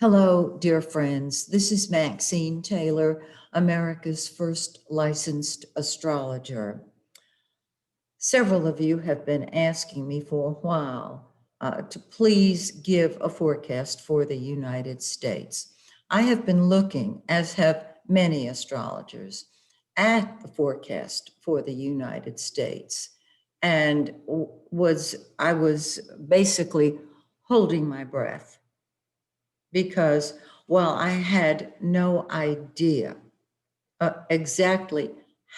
Hello, dear friends. This is Maxine Taylor, America's first licensed astrologer. Several of you have been asking me for a while to please give a forecast for the United States. I have been looking, as have many astrologers, at the forecast for the United States, and I was basically holding my breath because while I had no idea exactly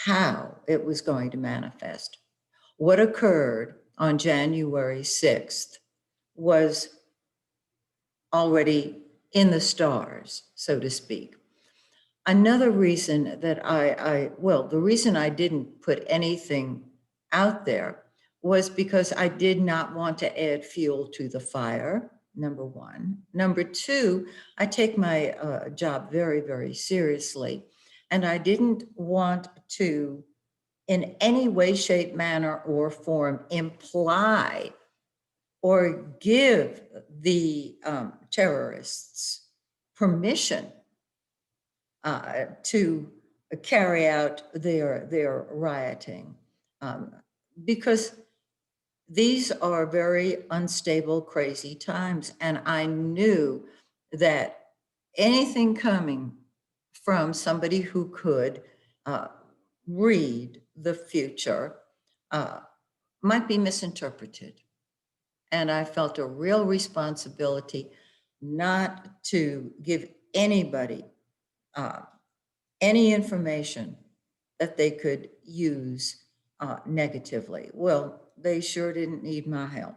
how it was going to manifest, what occurred on January 6th was already in the stars, so to speak. Another reason that the reason I didn't put anything out there was because I did not want to add fuel to the fire, number one. Number two, I take my job very, very seriously. And I didn't want to, in any way, shape, manner, or form, imply or give the terrorists permission to carry out their rioting, because these are very unstable, crazy times, and I knew that anything coming from somebody who could uh, read the future uh, might be misinterpreted, and I felt a real responsibility not to give anybody uh, any information that they could use negatively. Well, they sure didn't need my help.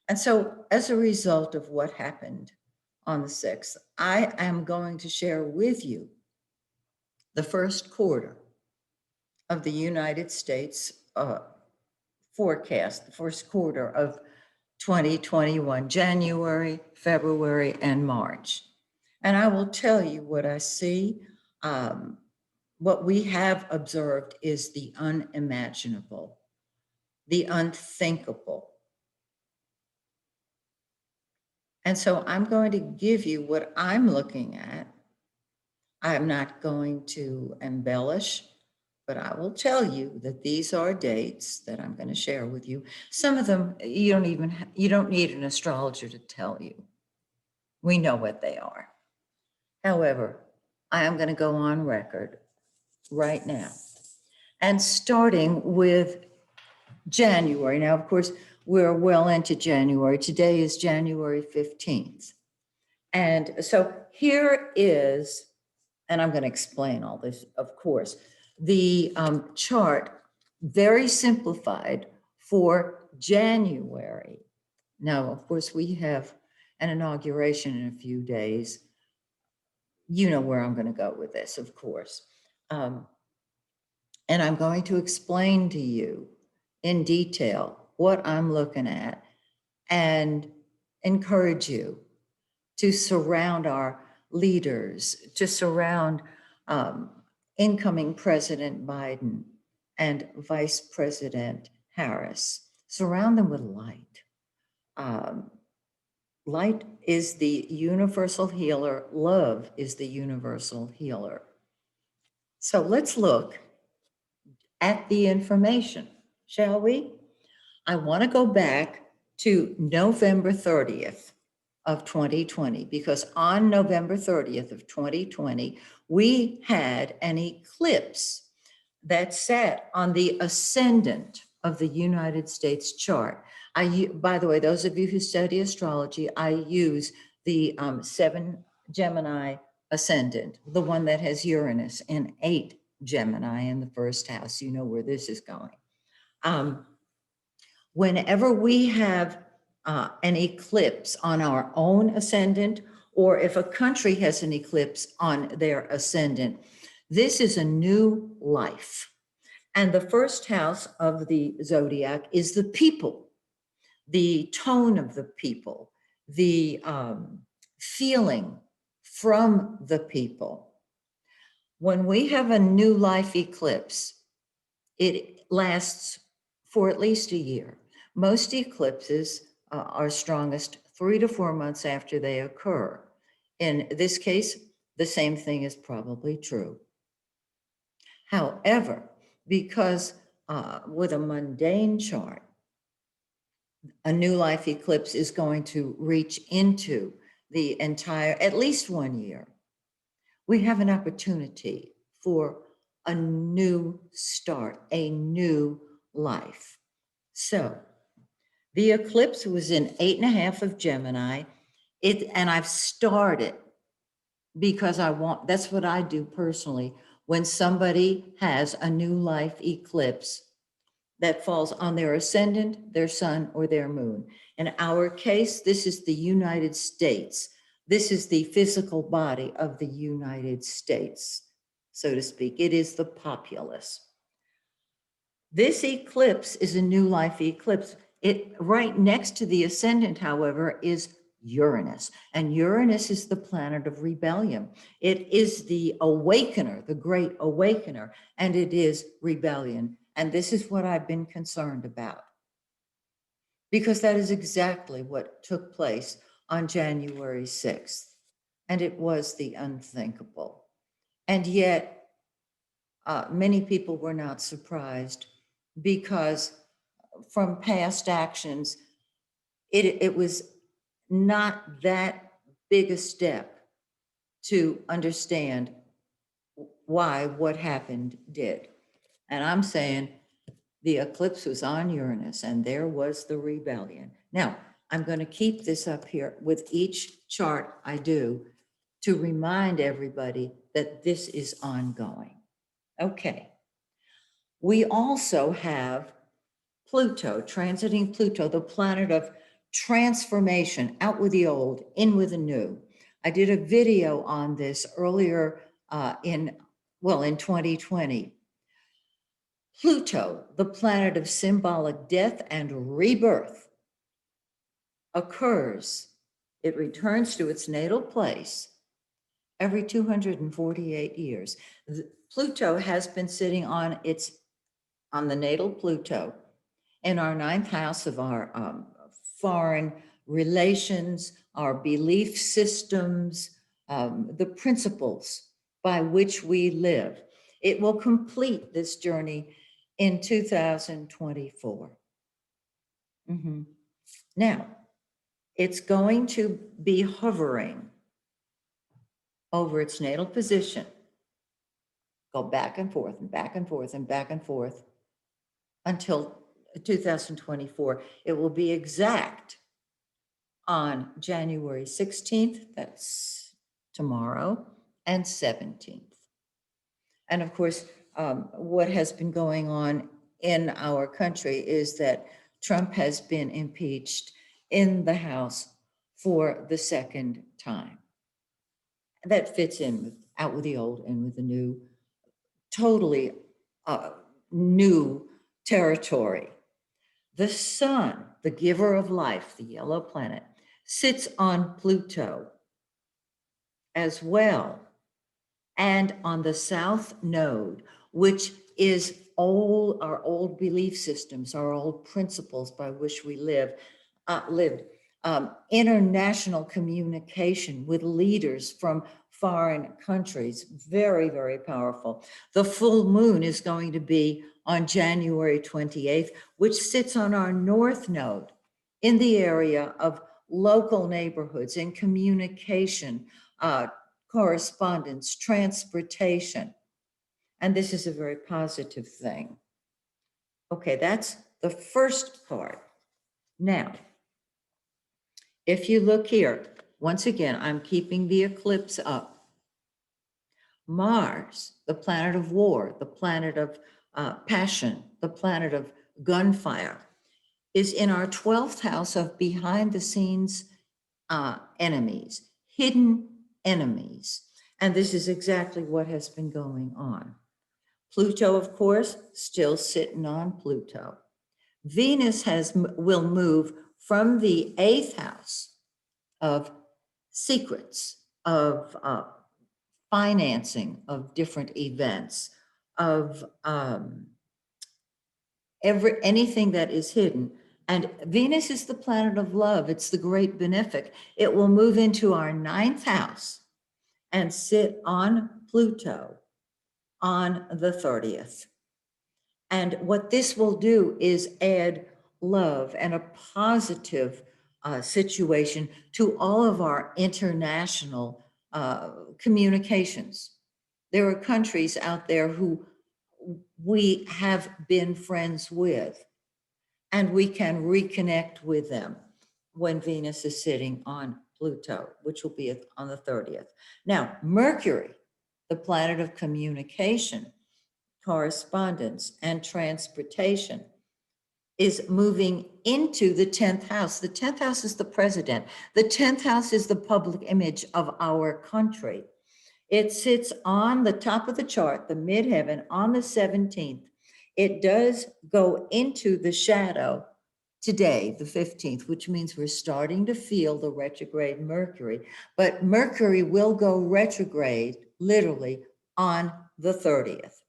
And so, as a result of what happened on the 6th, I am going to share with you the first quarter of the United States forecast, the first quarter of 2021, January, February, and March. And I will tell you what I see. What we have observed is the unimaginable, the unthinkable. And so I'm going to give you what I'm looking at. I'm not going to embellish, but I will tell you that these are dates that I'm going to share with you. Some of them you don't need an astrologer to tell you. We know what they are. However, I am going to go on record right now. And starting with January. Now, of course, we're well into January. Today is January 15th. And so here is, and I'm going to explain all this, of course, the chart, very simplified for January. Now, of course, we have an inauguration in a few days. You know where I'm going to go with this, of course. And I'm going to explain to you in detail what I'm looking at and encourage you to surround our leaders, to surround incoming President Biden and Vice President Harris. Surround them with light. Light is the universal healer. Love is the universal healer. So let's look at the information, shall we? I want to go back to November 30th of 2020, because on November 30th of 2020, we had an eclipse that sat on the ascendant of the United States chart. By the way, those of you who study astrology, I use the 7 Gemini ascendant, the one that has Uranus, and 8 Gemini in the first house. You know where this is going. Whenever we have an eclipse on our own ascendant, or if a country has an eclipse on their ascendant, this is a new life. And the first house of the zodiac is the people, the tone of the people, the feeling from the people. When we have a new life eclipse, it lasts for at least a year. Most eclipses are strongest 3 to 4 months after they occur. In this case, the same thing is probably true. However, because with a mundane chart, a new life eclipse is going to reach into the entire, at least 1 year, we have an opportunity for a new start, a new life. So the eclipse was in 8.5 of Gemini. And I've started because I want, that's what I do personally. When somebody has a new life eclipse that falls on their ascendant, their sun, or their moon. In our case, this is the United States. This is the physical body of the United States, so to speak. It is the populace. This eclipse is a new life eclipse. It right next to the ascendant, however, is Uranus, and Uranus is the planet of rebellion. It is the awakener, the great awakener, and it is rebellion. And this is what I've been concerned about, because that is exactly what took place on January 6th. And it was the unthinkable. And yet, many people were not surprised because from past actions, it was not that big a step to understand why what happened did. And I'm saying the eclipse was on Uranus and there was the rebellion. Now, I'm going to keep this up here with each chart I do to remind everybody that this is ongoing. Okay. We also have Pluto, transiting Pluto, the planet of transformation, out with the old, in with the new. I did a video on this earlier in 2020. Pluto, the planet of symbolic death and rebirth, occurs. It returns to its natal place every 248 years. Pluto has been sitting on the natal Pluto in our ninth house of our foreign relations, our belief systems, the principles by which we live. It will complete this journey in 2024. Now, it's going to be hovering over its natal position, go back and forth and back and forth and back and forth until 2024. It will be exact on January 16th, that's tomorrow, and 17th. And of course, what has been going on in our country is that Trump has been impeached in the House for the second time. That fits in with out with the old and with the new, totally new territory. The sun, the giver of life, the yellow planet, sits on Pluto as well, and on the south node, which is our old belief systems, our old principles by which we lived. International communication with leaders from foreign countries, very, very powerful. The full moon is going to be on January 28th, which sits on our north node in the area of local neighborhoods and communication, correspondence, transportation. And this is a very positive thing. Okay, that's the first part. Now, if you look here, once again, I'm keeping the eclipse up. Mars, the planet of war, the planet of passion, the planet of gunfire, is in our 12th house of behind the scenes enemies, hidden enemies. And this is exactly what has been going on. Pluto, of course, still sitting on Pluto. Venus will move from the 8th house of secrets, of financing of different events, of anything that is hidden, And Venus is the planet of love. It's the great benefic. It will move into our ninth house and sit on Pluto on the 30th. And what this will do is add love and a positive situation to all of our international communications. There are countries out there who we have been friends with, and we can reconnect with them when Venus is sitting on Pluto, which will be on the 30th. Now, Mercury, the planet of communication, correspondence, and transportation, is moving into the 10th house. The 10th house is the president. The 10th house is the public image of our country. It sits on the top of the chart, the midheaven, on the 17th. It does go into the shadow today, the 15th, which means we're starting to feel the retrograde Mercury. But Mercury will go retrograde literally on the 30th.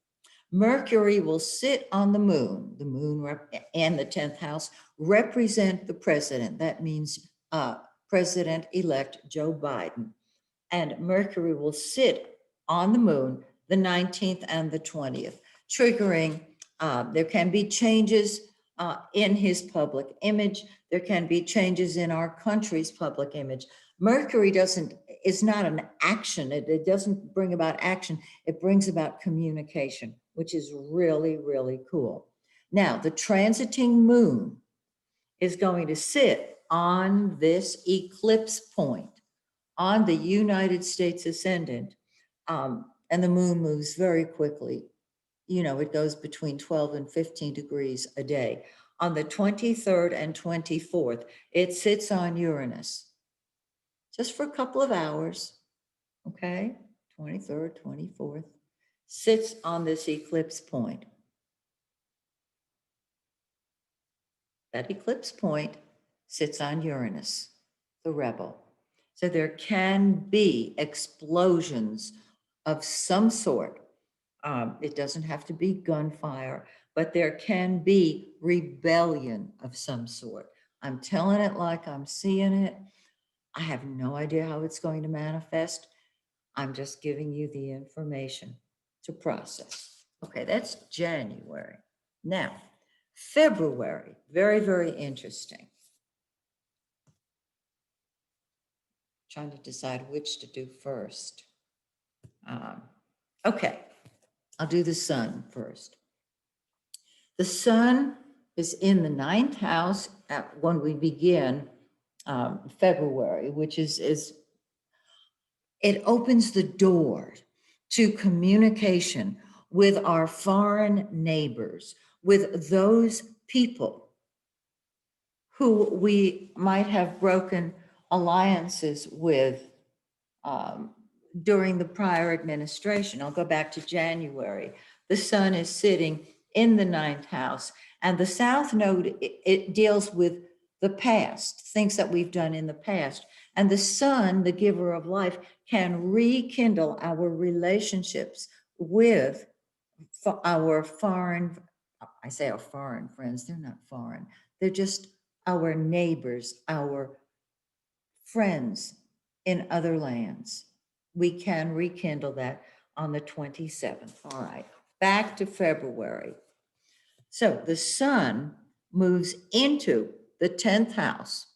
Mercury will sit on the moon. The moon and the 10th house represent the president. That means President-elect Joe Biden. And Mercury will sit on the moon the 19th and the 20th, triggering, there can be changes in his public image. There can be changes in our country's public image. Mercury is not an action. It doesn't bring about action. It brings about communication, which is really, really cool. Now, the transiting moon is going to sit on this eclipse point on the United States ascendant, and the moon moves very quickly. You know, it goes between 12 and 15 degrees a day. On the 23rd and 24th, it sits on Uranus just for a couple of hours, okay? 23rd, 24th, sits on this eclipse point. That eclipse point sits on Uranus, the rebel. So there can be explosions of some sort. It doesn't have to be gunfire, but there can be rebellion of some sort. I'm telling it like I'm seeing it. I have no idea how it's going to manifest. I'm just giving you the information to process. Okay, that's January. Now, February, very, very interesting. Trying to decide which to do first. Okay, I'll do the sun first. The sun is in the ninth house when we begin February, which is it opens the door to communication with our foreign neighbors, with those people who we might have broken alliances with during the prior administration. I'll go back to January. The sun is sitting in the ninth house, and the south node, it deals with the past, things that we've done in the past. And the sun, the giver of life, can rekindle our relationships with our foreign, I say our foreign friends, they're not foreign. They're just our neighbors, our friends in other lands. We can rekindle that on the 27th. All right, back to February. So the sun moves into the 10th house,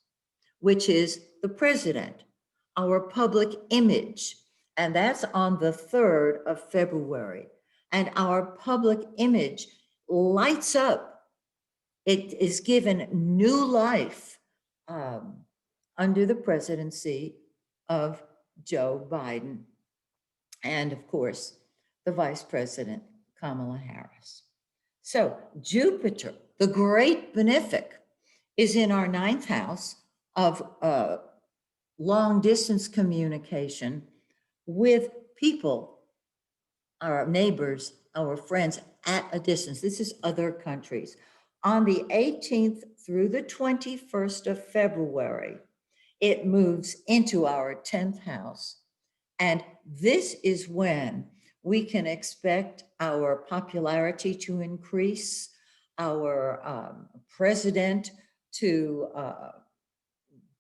which is the president, our public image. And that's on the 3rd of February. And our public image lights up. It is given new life under the presidency of Joe Biden. And of course, the Vice President, Kamala Harris. So Jupiter, the great benefic, is in our ninth house of long distance communication with people, our neighbors, our friends at a distance. This is other countries. On the 18th through the 21st of February, it moves into our 10th house. And this is when we can expect our popularity to increase, our president to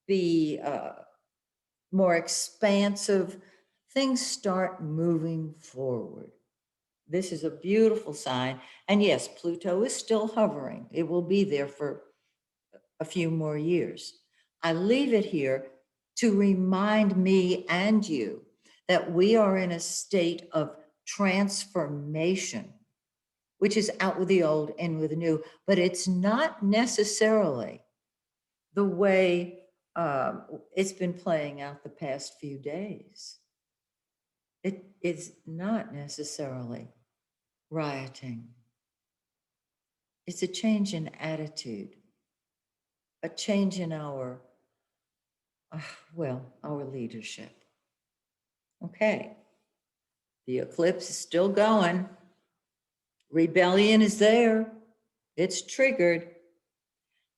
be more expansive, things start moving forward. This is a beautiful sign. And yes, Pluto is still hovering. It will be there for a few more years. I leave it here to remind me and you that we are in a state of transformation, which is out with the old, in with the new, but it's not necessarily the way it's been playing out the past few days. It is not necessarily rioting. It's a change in attitude, a change in our, our leadership. Okay, the eclipse is still going. Rebellion is there. It's triggered.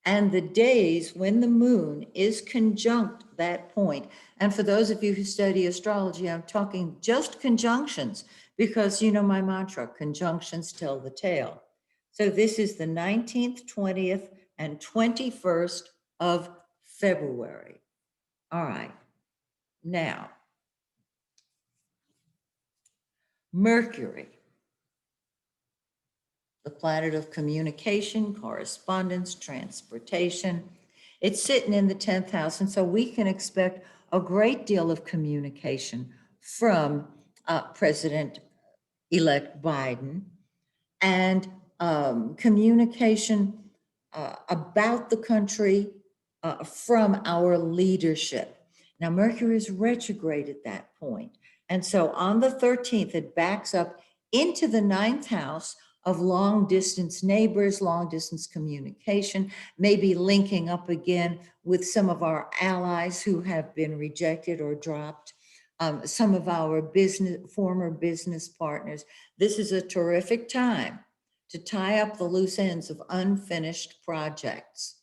And the days when the moon is conjunct that point. And for those of you who study astrology, I'm talking just conjunctions because you know my mantra, conjunctions tell the tale. So this is the 19th, 20th, and 21st of February. All right. Now, Mercury, the planet of communication, correspondence, transportation. It's sitting in the 10th house. And so we can expect a great deal of communication from President-elect Biden and communication about the country from our leadership. Now, Mercury is retrograde at that point. And so on the 13th, it backs up into the 9th house of long distance neighbors, long distance communication, maybe linking up again with some of our allies who have been rejected or dropped, some of our former business partners. This is a terrific time to tie up the loose ends of unfinished projects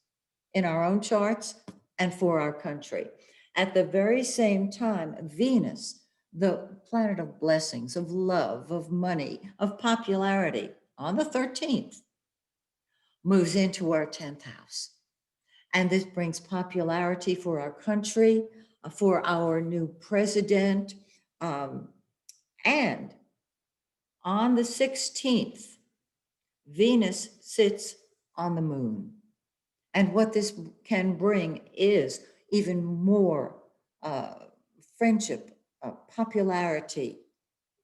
in our own charts and for our country. At the very same time, Venus, the planet of blessings, of love, of money, of popularity, on the 13th, moves into our 10th house. And this brings popularity for our country, for our new president. And on the 16th, Venus sits on the moon. And what this can bring is even more friendship, popularity,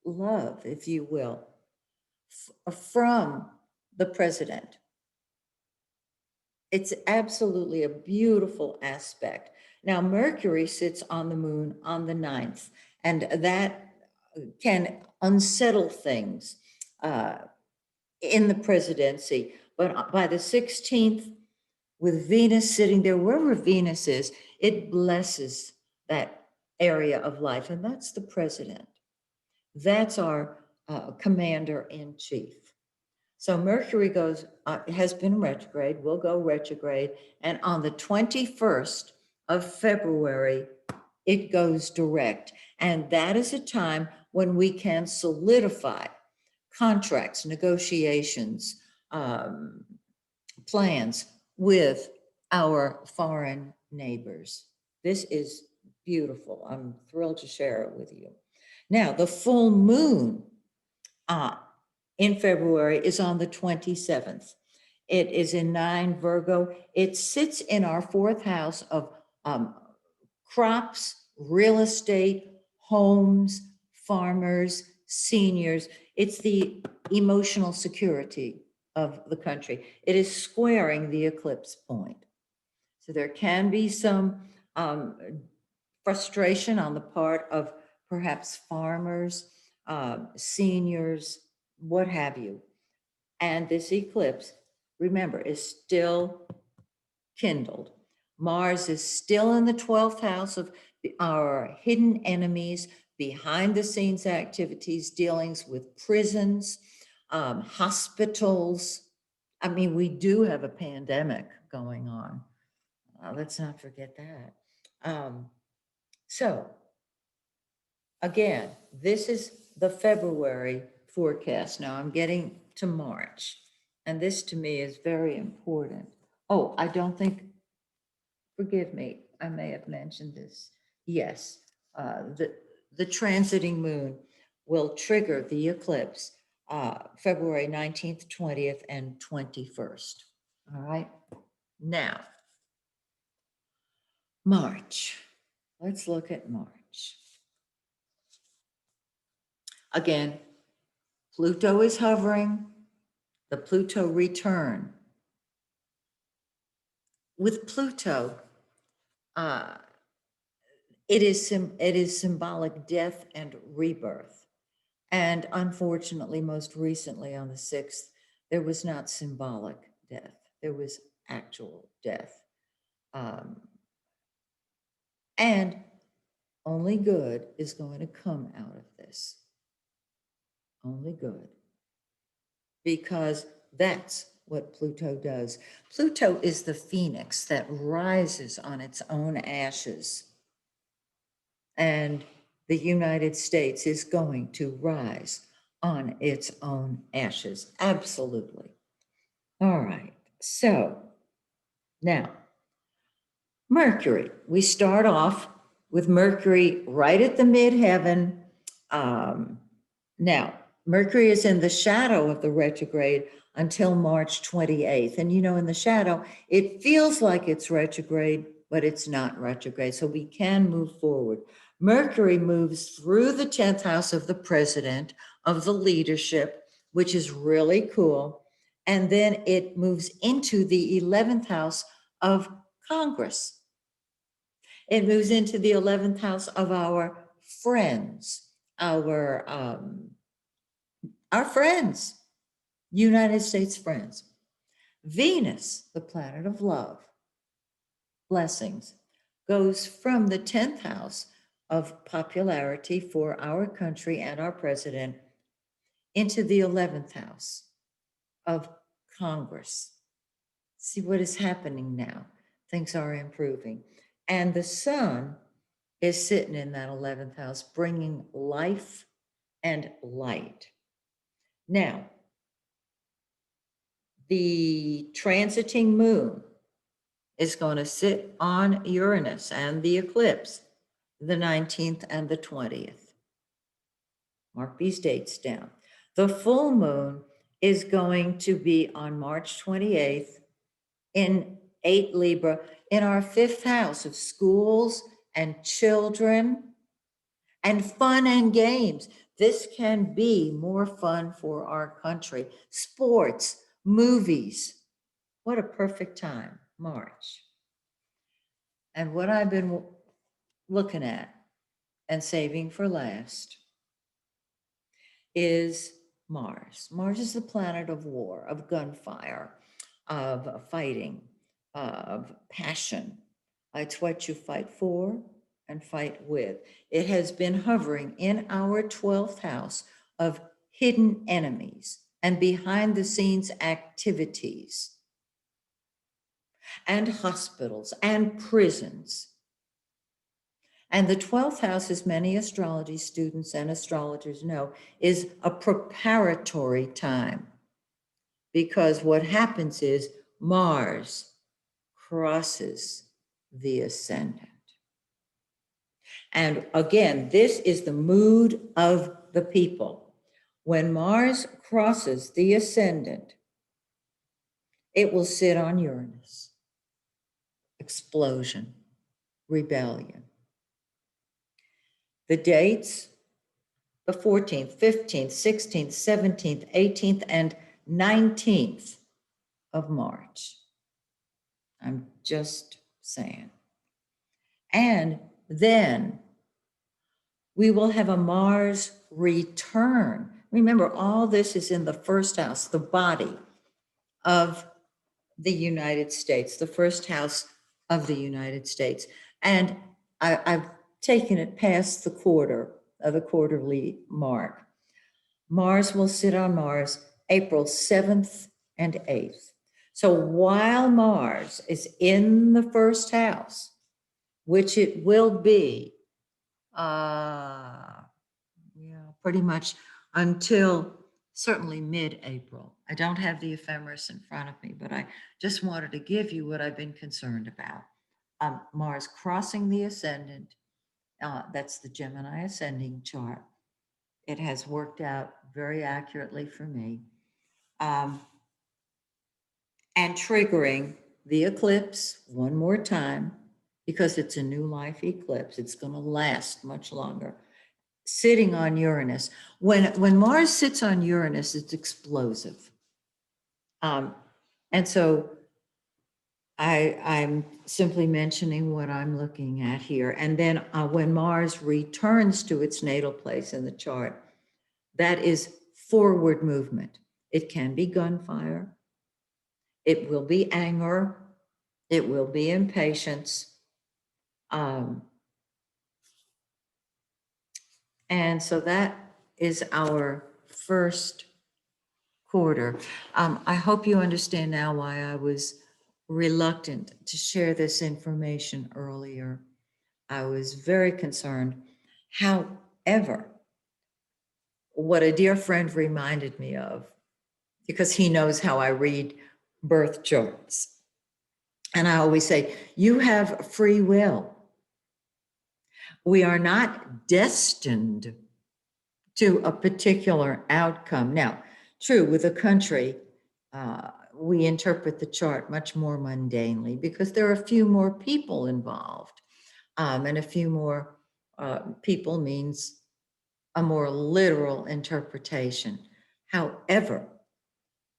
love, if you will, from the president. It's absolutely a beautiful aspect. Now, Mercury sits on the moon on the 9th, and that can unsettle things in the presidency. But by the 16th, with Venus sitting there, wherever Venus is, it blesses that area of life. And that's the president. That's our commander in chief. So Mercury has been retrograde, will go retrograde. And on the 21st of February, it goes direct. And that is a time when we can solidify contracts, negotiations, plans with our foreign neighbors. This is beautiful. I'm thrilled to share it with you. Now, the full moon in February is on the 27th. It is in 9 Virgo. It sits in our 4th house of crops, real estate, homes, farmers, seniors. It's the emotional security of the country. It is squaring the eclipse point. So there can be some frustration on the part of perhaps farmers, seniors, what have you. And this eclipse, remember, is still kindled. Mars is still in the 12th house of our hidden enemies, behind the scenes activities, dealings with prisons, hospitals. I mean, we do have a pandemic going on. Let's not forget that. So again, this is the February forecast. Now I'm getting to March, and this to me is very important. Oh, I don't think forgive me, I may have mentioned this. Yes, the transiting moon will trigger the eclipse February 19th, 20th, and 21st. All right. Now, March. Let's look at March. Again, Pluto is hovering, the Pluto return. With Pluto, uh, it is symbolic death and rebirth. And unfortunately, most recently on the 6th, there was not symbolic death, there was actual death. Um, and only good is going to come out of this. Only good. Because that's what Pluto does. Pluto is the phoenix that rises on its own ashes. And the United States is going to rise on its own ashes. Absolutely. All right. So now, Mercury. We start off with Mercury right at the midheaven. Um, Now, Mercury is in the shadow of the retrograde until March 28th. And you know, in the shadow, it feels like it's retrograde, but it's not retrograde. So we can move forward. Mercury moves through the 10th house of the president, of the leadership, which is really cool. And then it moves into the 11th house of Congress. It moves into the 11th house of friends, our friends, United States friends. Venus, the planet of love, blessings, goes from the 10th house of popularity for our country and our president into the 11th house of Congress. See what is happening now. Things are improving. And the sun is sitting in that 11th house, bringing life and light. Now, the transiting moon is going to sit on Uranus and the eclipse, the 19th and the 20th. Mark these dates down. The full moon is going to be on March 28th in 8 Libra in our 5th house of schools and children and fun and games. This can be more fun for our country. Sports, movies. What a perfect time, March. And what I've been looking at and saving for last is Mars. Mars is the planet of war, of gunfire, of fighting, of passion. It's what you fight for and fight with. It has been hovering in our 12th house of hidden enemies and behind the scenes activities and hospitals and prisons. And the 12th house, as many astrology students and astrologers know, is a preparatory time. Because what happens is Mars crosses the ascendant. And again, this is the mood of the people. When Mars crosses the ascendant, it will sit on Uranus. Explosion, rebellion. The dates, the 14th, 15th, 16th, 17th, 18th, and 19th of March. I'm just saying. And then we will have a Mars return. Remember, all this is in the 1st house, the body of the United States, the 1st house of the United States. And I've taken it past the quarterly mark. Mars will sit on Mars April 7th and 8th. So while Mars is in the 1st house, which it will be, pretty much until certainly mid-April. I don't have the ephemeris in front of me, but I just wanted to give you what I've been concerned about. Mars crossing the ascendant. That's the Gemini ascending chart. It has worked out very accurately for me. Um, and triggering the eclipse one more time because it's a new life eclipse. It's going to last much longer. Sitting on Uranus. When Mars sits on Uranus, it's explosive. And so I'm simply mentioning what I'm looking at here. And then when Mars returns to its natal place in the chart, that is forward movement. It can be gunfire. It will be anger. It will be impatience. And so that is our first quarter. I hope you understand now why I was reluctant to share this information earlier. I was very concerned. However, what a dear friend reminded me of, because he knows how I read birth charts. And I always say, you have free will. We are not destined to a particular outcome. Now, true, with a country, we interpret the chart much more mundanely because there are a few more people involved. And a few more people means a more literal interpretation. However,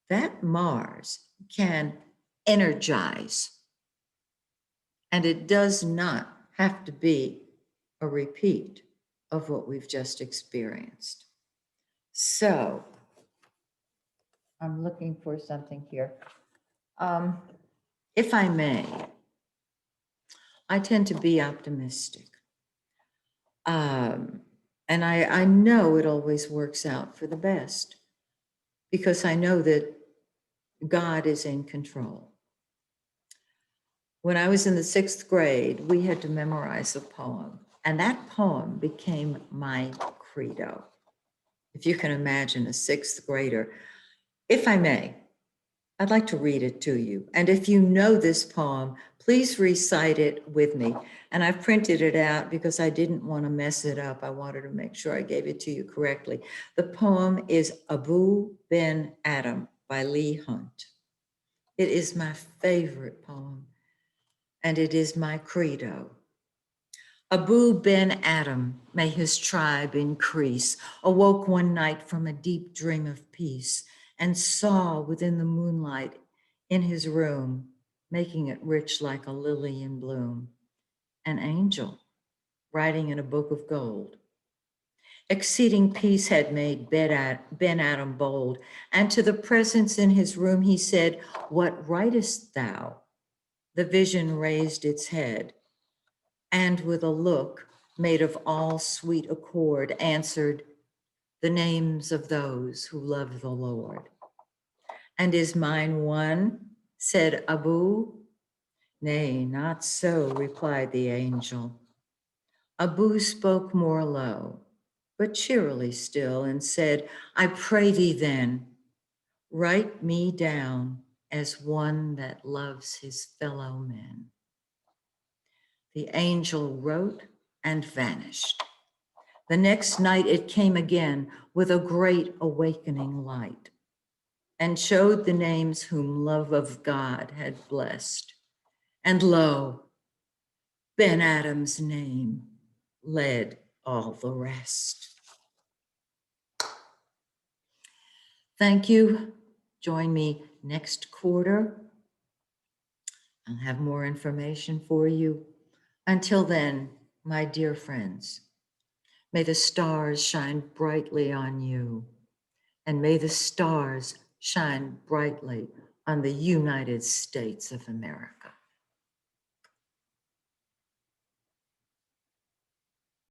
that Mars can energize, and it does not have to be a repeat of what we've just experienced. So I'm looking for something here. If I may, I tend to be optimistic. And I know it always works out for the best because I know that God is in control. When I was in the 6th grade, we had to memorize a poem, and that poem became my credo. If you can imagine a 6th grader. If I may, I'd like to read it to you. And if you know this poem, please recite it with me. And I've printed it out because I didn't want to mess it up. I wanted to make sure I gave it to you correctly. The poem is Abu Ben Adam by Leigh Hunt. It is my favorite poem, and it is my credo. Abu Ben Adam, may his tribe increase, awoke one night from a deep dream of peace and saw within the moonlight in his room, making it rich like a lily in bloom, an angel writing in a book of gold. Exceeding peace had made Ben Adam bold, and to the presence in his room he said, "What writest thou?" The vision raised its head, and with a look made of all sweet accord, answered, "The names of those who love the Lord." "And is mine one?" said Abu. "Nay, not so," replied the angel. Abu spoke more low, but cheerily still, and said, "I pray thee then, write me down as one that loves his fellow men." The angel wrote and vanished. The next night it came again with a great awakening light and showed the names whom love of God had blessed. And lo, Ben Adam's name led all the rest. Thank you. Join me next quarter. I'll have more information for you. Until then, my dear friends, may the stars shine brightly on you, and may the stars shine brightly on the United States of America.